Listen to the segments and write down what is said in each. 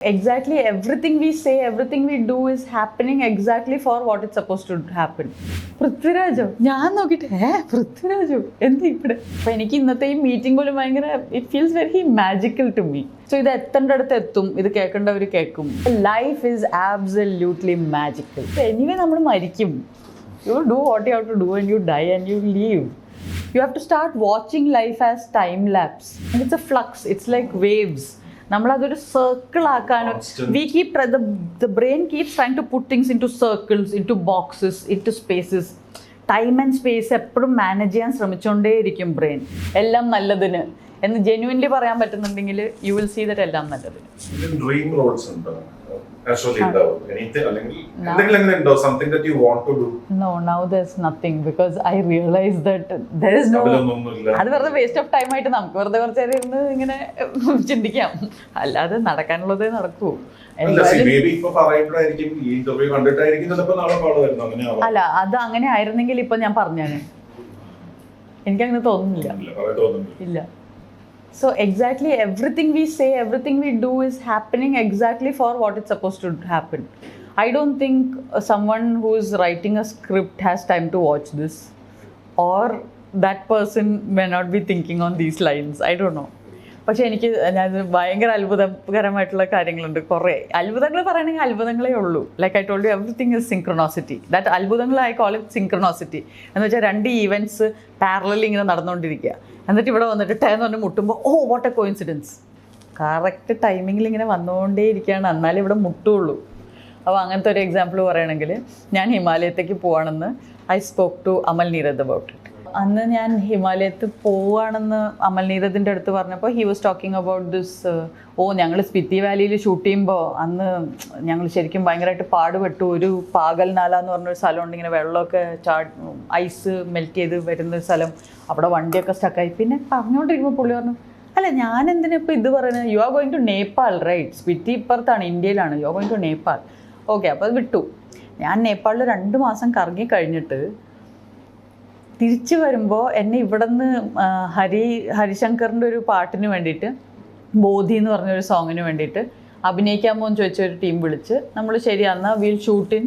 Exactly everything we say, everything we do is happening exactly for what it's supposed to happen. പൃഥ്വിരാജോ ഞാൻ നോക്കിയിട്ട് പൃഥ്വിരാജോ എന്താ ഇവിടെ. അപ്പം എനിക്ക് ഇന്നത്തെ ഈ മീറ്റിംഗ് പോലും ഭയങ്കര it feels very magical to me. So ഇത് എത്തേണ്ടടുത്ത് എത്തും, ഇത് കേൾക്കേണ്ടവർ കേൾക്കും. Life is absolutely magical. Anyway നമ്മൾ മരിക്കും. You do what you have to do and you die and you leave. You have to start watching life as time lapse. And it's a flux, it's like waves. നമ്മളതൊരു circle ആക്കാനോ the brain keeps trying to put things into circles, into boxes, into spaces. Time and space എപ്പോഴും manage ചെയ്യാൻ ശ്രമിച്ചുകൊണ്ടേയിരിക്കും brain. എല്ലാം നല്ലതിന് എന്ന് genuinely പറയാൻ പറ്റുന്നുണ്ടെങ്കിൽ യു വിൽ സീ ദറ്റ് എല്ലാം നല്ലതിന്. ഡ്രീം റോൾസ് ഉണ്ടോ? No, now there's nothing because I realize that there is no. അത് വെറുതെ വേസ്റ്റ് ഓഫ് ടൈം ആയിട്ട് നമുക്ക് വെറുതെ കുറച്ച് നേരം ഇരുന്ന് ഇങ്ങനെ ചിന്തിക്കാം, അല്ലാതെ നടക്കാനുള്ളതേ നടക്കൂ. അല്ല, അത് അങ്ങനെ ആയിരുന്നെങ്കിൽ ഇപ്പൊ ഞാൻ പറഞ്ഞാണ്. എനിക്കങ്ങനെ തോന്നുന്നില്ല. ഇല്ല. So exactly everything we say, everything we do is happening exactly for what it's supposed to happen. I don't think someone who is writing a script has time to watch this, or that person may not be thinking on these lines. I don't know. പക്ഷേ എനിക്ക് ഭയങ്കര അത്ഭുതകരമായിട്ടുള്ള കാര്യങ്ങളുണ്ട്. കുറേ അത്ഭുതങ്ങൾ പറയണമെങ്കിൽ അത്ഭുതങ്ങളേ ഉള്ളൂ. Like I told you, everything is synchronicity. That അത്ഭുതങ്ങൾ ഐ കോൾ ഇറ്റ് സിൻക്രണോസിറ്റി. എന്ന് വെച്ചാൽ രണ്ട് ഈവൻറ്റ്സ് പാരലൽ ഇങ്ങനെ നടന്നുകൊണ്ടിരിക്കുക, എന്നിട്ട് ഇവിടെ വന്നിട്ട് ടേന്ന് പറഞ്ഞ് മുട്ടുമ്പോൾ വാട്ട് എ കോയിൻസിഡൻസ്. കറക്റ്റ് ടൈമിങ്ങിൽ ഇങ്ങനെ വന്നുകൊണ്ടേ ഇരിക്കുകയാണ്, എന്നാലേ ഇവിടെ മുട്ടുള്ളൂ. അപ്പോൾ അങ്ങനത്തെ ഒരു എക്സാമ്പിൾ പറയുകയാണെങ്കിൽ, ഞാൻ ഹിമാലയത്തേക്ക് പോവാണെന്ന് I spoke to Amal Neerad about it. അന്ന് ഞാൻ ഹിമാലയത്ത് പോവുകയാണെന്ന് അമൽ നീരദിൻ്റെ അടുത്ത് പറഞ്ഞപ്പോൾ he was talking about this. ഞങ്ങൾ സ്പിറ്റി വാലിയിൽ ഷൂട്ട് ചെയ്യുമ്പോൾ അന്ന് ഞങ്ങൾ ശരിക്കും ഭയങ്കരമായിട്ട് പാടുപെട്ടു. ഒരു പാഗൽനാല എന്ന് പറഞ്ഞൊരു സ്ഥലമുണ്ട്, ഇങ്ങനെ വെള്ളമൊക്കെ ഐസ് മെൽറ്റ് ചെയ്ത് വരുന്നൊരു സ്ഥലം. അവിടെ വണ്ടിയൊക്കെ സ്റ്റക്കായി. പിന്നെ പറഞ്ഞുകൊണ്ടിരിക്കുമ്പോൾ പുള്ളി പറഞ്ഞു, അല്ല ഞാൻ എന്തിനിപ്പോൾ ഇത് പറയുന്നത്, you are going to Nepal right? Spiti ഇപ്പുറത്താണ്, ഇന്ത്യയിലാണ്. You are going to Nepal. Okay, അപ്പോൾ അത് വിട്ടു. ഞാൻ നേപ്പാളിൽ 2 മാസം കറങ്ങി കഴിഞ്ഞിട്ട് തിരിച്ചു വരുമ്പോൾ എന്നെ ഇവിടെ നിന്ന് ഹരിശങ്കറിൻ്റെ ഒരു പാട്ടിന് വേണ്ടിയിട്ട്, ബോധി എന്ന് പറഞ്ഞൊരു സോങ്ങിന് വേണ്ടിയിട്ട് അഭിനയിക്കാമോ എന്ന് ചോദിച്ചൊരു ടീം വിളിച്ച്, നമ്മൾ ശരിയാന്നാൽ വിൽ ഷൂട്ട് ഇൻ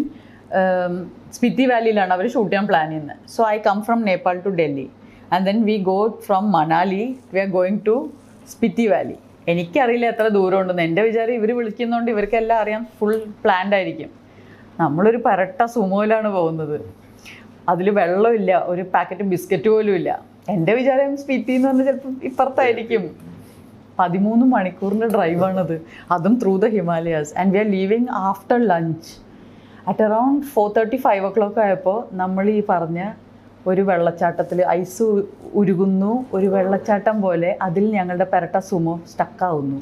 സ്പിറ്റി വാലിയിലാണ് അവർ ഷൂട്ട് ചെയ്യാൻ പ്ലാൻ ചെയ്യുന്നത്. So I come from Nepal to Delhi and then we go from Manali, we are going to Spiti valley. എനിക്കറിയില്ല എത്ര ദൂരം ഉണ്ടെന്ന്. എൻ്റെ വിചാരം ഇവർ വിളിക്കുന്നതുകൊണ്ട് ഇവർക്കെല്ലാം അറിയാം, ഫുൾ പ്ലാൻഡ് ആയിരിക്കും. നമ്മളൊരു പരട്ട സുമോയിലാണ് പോകുന്നത്, അതിൽ വെള്ളമില്ല, ഒരു പാക്കറ്റ് ബിസ്ക്കറ്റ് പോലും ഇല്ല. എൻ്റെ വിചാരം സ്പിറ്റി എന്ന് പറഞ്ഞാൽ ചിലപ്പോൾ ഇപ്പുറത്തായിരിക്കും. 13 മണിക്കൂറിൻ്റെ ഡ്രൈവാണത്, അതും through the Himalayas. And we are leaving after lunch at around 4:30-5 o'clock ആയപ്പോൾ നമ്മൾ ഈ പറഞ്ഞ ഒരു വെള്ളച്ചാട്ടത്തിൽ ഐസ് ഉരുകുന്നു, ഒരു വെള്ളച്ചാട്ടം പോലെ അതിൽ ഞങ്ങളുടെ പെരട്ട സുമോ സ്റ്റക്കാവുന്നു.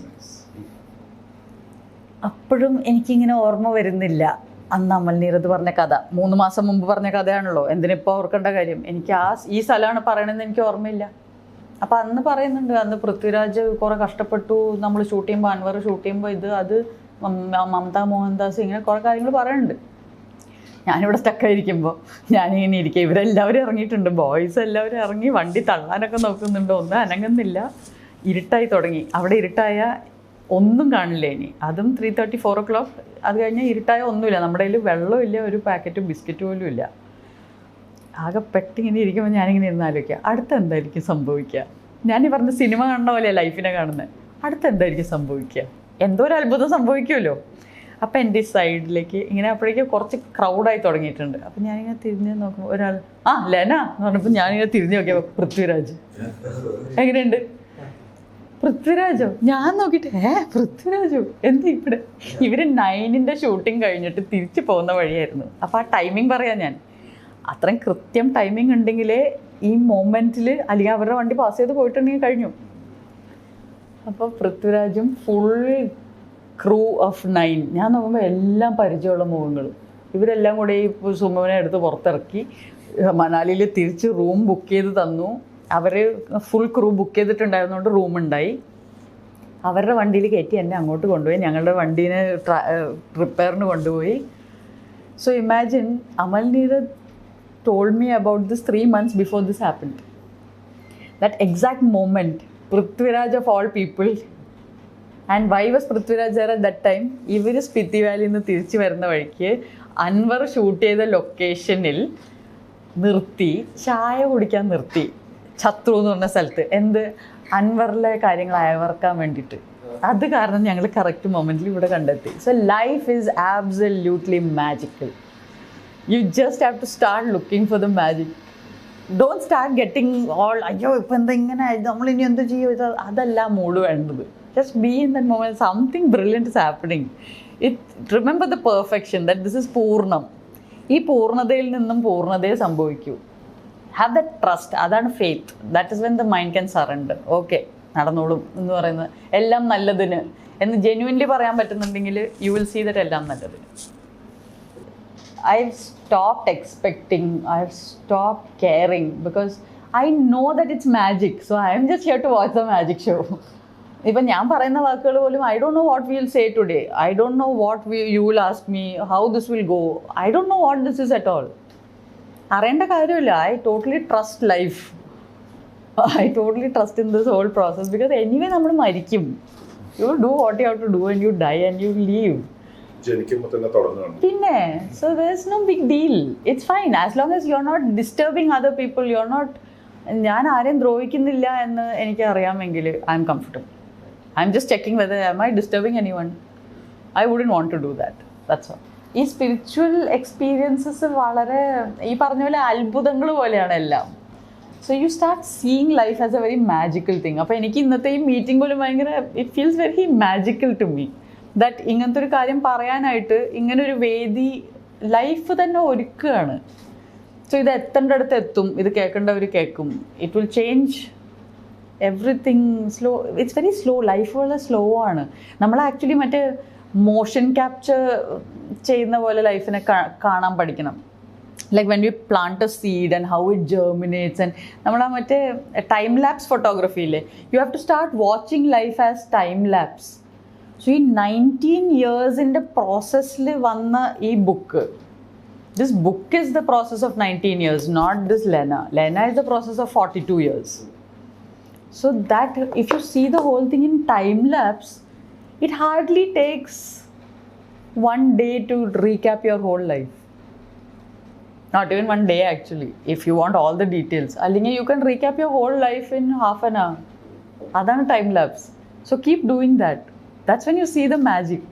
അപ്പോഴും എനിക്കിങ്ങനെ ഓർമ്മ വരുന്നില്ല അന്ന് അമൽ നീരദ് പറഞ്ഞ കഥ. 3 മാസം മുമ്പ് പറഞ്ഞ കഥയാണല്ലോ, എന്തിനിപ്പോൾ ഓർക്കേണ്ട കാര്യം. എനിക്ക് ഈ സ്ഥലമാണ് പറയണമെന്ന് എനിക്ക് ഓർമ്മയില്ല. അപ്പം അന്ന് പറയുന്നുണ്ട്, അന്ന് പൃഥ്വിരാജ് കുറേ കഷ്ടപ്പെട്ടു, നമ്മൾ ഷൂട്ട് ചെയ്യുമ്പോൾ, അൻവർ ഷൂട്ട് ചെയ്യുമ്പോൾ ഇത് അത് മമത മോഹൻദാസ്, ഇങ്ങനെ കുറേ കാര്യങ്ങൾ പറയുന്നുണ്ട്. ഞാനിവിടെ സ്റ്റക്കായിരിക്കുമ്പോൾ ഞാനിങ്ങനെ ഇരിക്കുക. ഇവരെല്ലാവരും ഇറങ്ങിയിട്ടുണ്ട്, ബോയ്സ് എല്ലാവരും ഇറങ്ങി വണ്ടി തള്ളാനൊക്കെ നോക്കുന്നുണ്ട്, ഒന്നും അനങ്ങുന്നില്ല. ഇരുട്ടായി തുടങ്ങി. അവിടെ ഇരുട്ടായ ഒന്നും കാണില്ല ഇനി. അതും 3:30-4 o'clock. അത് കഴിഞ്ഞാൽ ഇരുട്ടായ ഒന്നുമില്ല, നമ്മുടെ കയ്യിൽ വെള്ളമില്ല, ഒരു പാക്കറ്റ് ബിസ്ക്കറ്റ് പോലും ഇല്ല. ആകെ പെട്ടിങ്ങനെ ഇരിക്കുമ്പോൾ ഞാനിങ്ങനെ ഇരുന്ന് ആലോചിക്കുക, അടുത്ത എന്തായിരിക്കും സംഭവിക്കുക. ഞാനീ പറഞ്ഞ സിനിമ കാണുന്ന പോലെയാണ് ലൈഫിനെ കാണുന്നത്. അടുത്ത എന്തായിരിക്കും സംഭവിക്കുക, എന്തോ ഒരു അത്ഭുതം സംഭവിക്കുമല്ലോ. അപ്പം എൻ്റെ സൈഡിലേക്ക് ഇങ്ങനെ അപ്പോഴേക്കും കുറച്ച് ക്രൗഡായി തുടങ്ങിയിട്ടുണ്ട്. അപ്പം ഞാനിങ്ങനെ തിരിഞ്ഞ് നോക്കുമ്പോൾ ഒരാൾ ലെന എന്ന് പറഞ്ഞപ്പോൾ ഞാനിങ്ങനെ തിരിഞ്ഞ് നോക്കിയപ്പോൾ പൃഥ്വിരാജ്. എങ്ങനെയുണ്ട്? പൃഥ്വിരാജോ ഞാൻ നോക്കിയിട്ട് പൃഥ്വിരാജോ എന്താ ഇവിടെ. ഇവർ 9ന്റെ ഷൂട്ടിംഗ് കഴിഞ്ഞിട്ട് തിരിച്ചു പോകുന്ന വഴിയായിരുന്നു. അപ്പോൾ ആ ടൈമിംഗ് പറയാം ഞാൻ. അത്രയും കൃത്യം ടൈമിംഗ് ഉണ്ടെങ്കിലേ ഈ മൊമെൻറ്റിൽ, അല്ലെങ്കിൽ അവരുടെ വണ്ടി പാസ് ചെയ്ത് പോയിട്ടുണ്ടെങ്കിൽ കഴിഞ്ഞു. അപ്പോൾ പൃഥ്വിരാജും ഫുൾ ക്രൂ ഓഫ് 9. ഞാൻ നോക്കുമ്പോൾ എല്ലാം പരിചയമുള്ള മുഖങ്ങൾ. ഇവരെല്ലാം കൂടെ ഈ സുമോനെ എടുത്ത് പുറത്തിറക്കി മണാലിയിൽ തിരിച്ച് റൂം ബുക്ക് ചെയ്ത് തന്നു. അവർ ഫുൾ ക്രൂ ബുക്ക് ചെയ്തിട്ടുണ്ടായിരുന്നതുകൊണ്ട് റൂമുണ്ടായി. അവരുടെ വണ്ടിയിൽ കയറ്റി എന്നെ അങ്ങോട്ട് കൊണ്ടുപോയി, ഞങ്ങളുടെ വണ്ടീനെ റിപ്പയറിന് കൊണ്ടുപോയി. So imagine, Amal Neerad told me about this 3 months before this happened. That exact moment, Prithviraj of all people and why was Prithviraj sir at that time? ഇവർ സ്പിത്തി വാലിയിൽ നിന്ന് തിരിച്ചു വരുന്ന വഴിക്ക് അൻവർ ഷൂട്ട് ചെയ്ത ലൊക്കേഷനിൽ നിർത്തി ചായ കുടിക്കാൻ നിർത്തി, ഛത്രു എന്ന് പറഞ്ഞ സ്ഥലത്ത്. എന്ത്? അൻവറിലെ കാര്യങ്ങൾ അയവർക്കാൻ വേണ്ടിയിട്ട്. അത് കാരണം ഞങ്ങൾ കറക്റ്റ് മൊമെന്റിൽ ഇവിടെ കണ്ടെത്തി. So life is absolutely magical. You just have to start looking for the magic. Don't start getting all അയ്യോ ഇപ്പം എന്താ ഇങ്ങനെ നമ്മളിനി എന്ത് ചെയ്യും, അതല്ല മൂഡ് വേണ്ടത്. Just be in that moment. Something brilliant is happening. Remember the perfection that this is പൂർണ്ണം. ഈ പൂർണ്ണതയിൽ നിന്നും പൂർണ്ണതയെ സംഭവിക്കൂ. Have the trust. അതാണ് faith. That is when the mind can surrender. Okay നടന്നോളും എന്ന് പറയുന്നത് എല്ലാം നല്ലതിന് എന്ന് ജെന്യുവൻലി പറയാൻ പറ്റുന്നുണ്ടെങ്കിൽ യു വിൽ സീ ദറ്റ് എല്ലാം നല്ലതിന്. I've stopped expecting, I've stopped caring because I know that it's magic. So I am just here to watch the magic show. ഇപ്പം ഞാൻ പറയുന്ന വാക്കുകൾ പോലും I don't know what we will say today. I don't know what you will ask me, how this will go. I don't know what this is at all. അറിയേണ്ട കാര്യമില്ല. I totally trust life. I totally trust in this whole process because anyway നമ്മൾ മരിക്കും. You do what you have to do and you die and you leave. പിന്നെ so there's no big deal. It's fine as long as you're not disturbing other people. You're not. ഞാൻ ആരെയും ദ്രോഹിക്കുന്നില്ല എന്ന് എനിക്ക് അറിയാമെങ്കിൽ I am comfortable. I'm just checking whether am I disturbing anyone. I wouldn't want to do that. That's all. ഈ spiritual experiences വളരെ ഈ പറഞ്ഞ പോലെ അത്ഭുതങ്ങൾ പോലെയാണ് എല്ലാം. So you start seeing life as a very magical thing. അപ്പോൾ എനിക്ക് ഇന്നത്തെ ഈ മീറ്റിംഗ് പോലും ഭയങ്കര it feels very magical to me. That ഇങ്ങനത്തെ ഒരു കാര്യം പറയാനായിട്ട് ഇങ്ങനൊരു വേദി ലൈഫ് തന്നെ ഒരുക്കുകയാണ്. സോ ഇത് എത്തേണ്ടടുത്ത് എത്തും, ഇത് കേൾക്കേണ്ടവർ കേൾക്കും. It will change everything. Slow, it's very slow. Life വളരെ സ്ലോ ആണ്. നമ്മൾ ആക്ച്വലി മറ്റേ മോഷൻ ക്യാപ്ചർ ചെയ്യുന്ന പോലെ ലൈഫിനെ കാണാൻ പഠിക്കണം. Like when you plant a seed and how it germinates and നമ്മളാ മറ്റേ ടൈം ലാപ്സ് ഫോട്ടോഗ്രാഫിയില്ലേ, you have to start watching life as time lapse. So ഈ 19 ഇയേഴ്സിൻ്റെ പ്രോസസ്സിൽ വന്ന ഈ book, this book is the process of 19 years, not this Lena. Lena is the process of 42 years. So that if you see the whole thing in time lapse, it hardly takes one day to recap your whole life. Not even one day actually, if you want all the details. അല്ലെങ്കിൽ you can recap your whole life in half an hour. അതാണ് time lapse. So keep doing that. That's when you see the magic.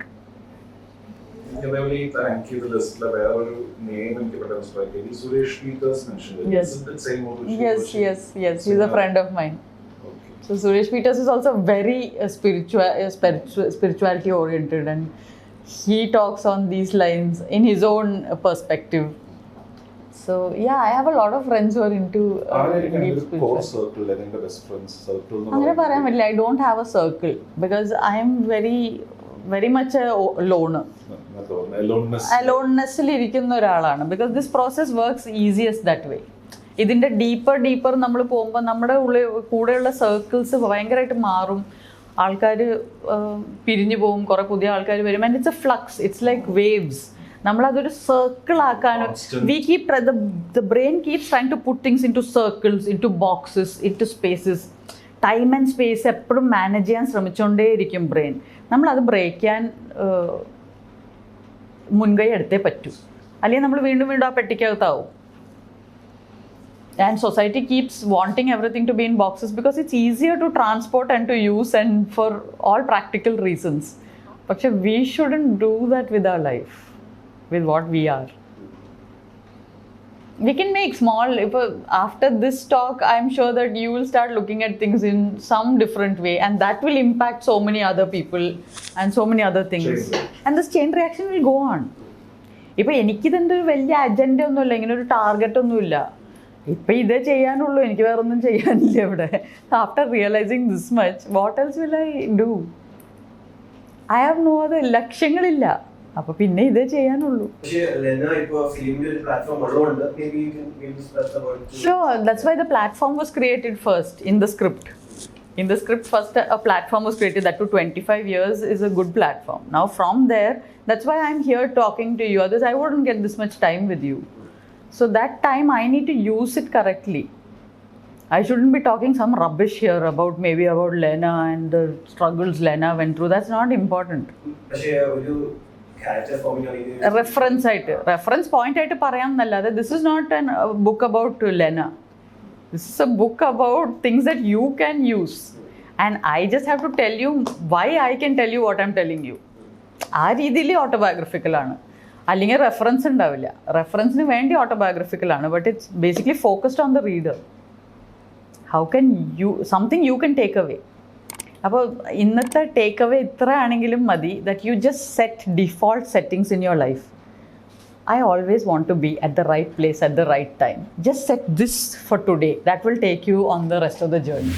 Yes. He's a friend of mine. So Suresh Peters is also very spirituality oriented, and he talks on these lines in his own perspective. So yeah, I have a lot of friends who are into deep spirituality. അങ്ങനെ പറയാൻ പറ്റില്ല. I don't have a circle because I am very much a loner. Aloneness-ൽ ഇരിക്കുന്ന ഒരാളാണ്. Because this process works easiest that way. ഇതിൻ്റെ deeper നമ്മൾ പോകുമ്പോൾ നമ്മുടെ കൂടെയുള്ള സർക്കിൾസ് ഭയങ്കരമായിട്ട് മാറും. ആൾക്കാർ പിരിഞ്ഞു പോകും, കുറേ പുതിയ ആൾക്കാർ വരും. And it's a flux. It's like waves. നമ്മളതൊരു സർക്കിൾ ആക്കാനോ we keep the brain keeps trying to put things into circles, into boxes, into spaces. Time and space എപ്പോഴും മാനേജ് ചെയ്യാൻ ശ്രമിച്ചുകൊണ്ടേയിരിക്കും ബ്രെയിൻ. നമ്മളത് break ചെയ്യാൻ മുൻകൈ എടുത്തേ പറ്റൂ. അല്ലെങ്കിൽ നമ്മൾ വീണ്ടും ആ പെട്ടിക്കകത്താവും. And society keeps wanting everything to be in boxes because it's easier to transport and to use and for all practical reasons. But we shouldn't do that with our life, with what we are. We can make small, after this talk, I'm sure that you will start looking at things in some different way, and that will impact so many other people and so many other things. And this chain reaction will go on. ഇപ്പോൾ എനിക്കിതെന്ത് വലിയ agenda ഒന്നുമില്ല, ഇങ്ങനെ ഒരു target ഒന്നുമില്ല. ഇപ്പം ഇതേ ചെയ്യാനുള്ളൂ, എനിക്ക് വേറെ ഒന്നും ചെയ്യാനില്ല ഇവിടെ. After realizing this much what else will I do? I have no other ലക്ഷ്യങ്ങളില്ല. അപ്പൊ പിന്നെ ഇതേ ചെയ്യാനുള്ളൂ. Sure, that's why the platform was created first in the script. In the script first a platform was created, that to 25 years is a good platform. Now from there, that's why I'm here talking to you. Otherwise I wouldn't get this much time with you. So that time I need to use it correctly. I shouldn't be talking some rubbish here about maybe about Lena and the struggles Lena went through. That's not important. പക്ഷേ ഒരു character forming ആണെങ്കിൽ reference point ആയിട്ട് പറയാമെന്നല്ലാതെ this is not an book about Lena. This is a book about things that you can use and I just have to tell you why I can tell you what I am telling you. ആ രീതിയിൽ ഓട്ടോബയോഗ്രഫിക്കലാണ്. അല്ലെങ്കിൽ reference ഉണ്ടാവില്ല. റെഫറൻസിന് വേണ്ടി ഓട്ടോബയോഗ്രഫിക്കലാണ്, but it's basically focused on the reader. How can you something you can take away. അപ്പോൾ ഇന്നത്തെ ടേക്ക് അവേ ഇത്ര ആണെങ്കിലും മതി, that you just set default settings in your life. I always want to be at the right place at the right time. Just set this for today. That will take you on the rest of the journey.